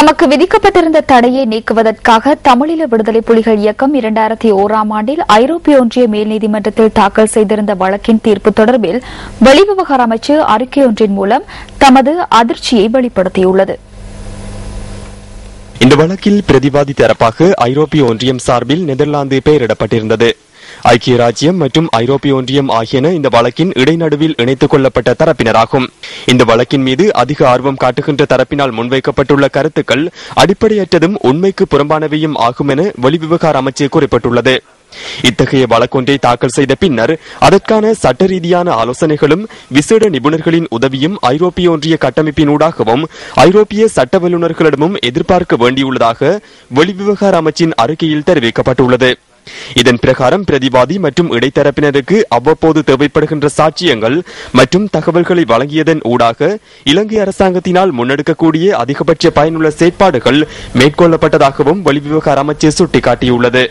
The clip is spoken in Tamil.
தமக்கு விதிக்கப்பட்டிருந்த தடையை நீக்குவதற்காக தமிழீழ விடுதலை புலிகள் இயக்கம் 2001ஆம் ஆண்டில் ஐரோப்பிய ஒன்றிய மேல் நீதிமன்றத்தில் தாக்கல் செய்திருந்த வழக்கின் தீர்ப்பு தொடர்பில் வெளிவிவகார அமைச்சு அறிக்கை ஒன்றின் மூலம் தமது அதிர்ச்சியை வெளிப்படுத்தியுள்ளது. இந்த வழக்கில் பிரதிவாதி தரப்பாக ஐரோப்பிய ஒன்றியம் சார்பில் நெதர்லாந்து பெயரிடப்பட்டிருந்தது. ஐக்கிய ராஜ்யம் மற்றும் ஐரோப்பிய ஒன்றியம் ஆகியன இந்த வழக்கின் இடைநடுவில் இணைத்துக் கொள்ளப்பட்ட தரப்பினராகும். இந்த வழக்கின் மீது அதிக ஆர்வம் காட்டுகின்ற தரப்பினால் முன்வைக்கப்பட்டுள்ள கருத்துக்கள் அடிப்படையற்றதும் உண்மைக்கு புறம்பானவையும் ஆகும் என வெளிவிவகார அமைச்சு குறிப்பிட்டுள்ளது. இத்தகைய வழக்கொன்றை தாக்கல் செய்த பின்னர் அதற்கான சட்ட ரீதியான ஆலோசனைகளும் விசேட நிபுணர்களின் உதவியும் ஐரோப்பிய ஒன்றிய கட்டமைப்பினூடாகவும் ஐரோப்பிய சட்ட வல்லுநர்களிடமும் எதிர்பார்க்க வேண்டியுள்ளதாக வெளிவிவகார அமைச்சின் அறிக்கையில் தெரிவிக்கப்பட்டுள்ளது. இதன் பிரகாரம் பிரதிவாதி மற்றும் இடைத்தரப்பினருக்கு அவ்வப்போது தேவைப்படுகின்ற சாட்சியங்கள் மற்றும் தகவல்களை வழங்கியதன் ஊடாக இலங்கை அரசாங்கத்தினால் முன்னெடுக்கக்கூடிய அதிகபட்ச பயனுள்ள செயற்பாடுகள் மேற்கொள்ளப்பட்டதாகவும் வெளிவிவகார அமைச்சு சுட்டிக்காட்டியுள்ளது.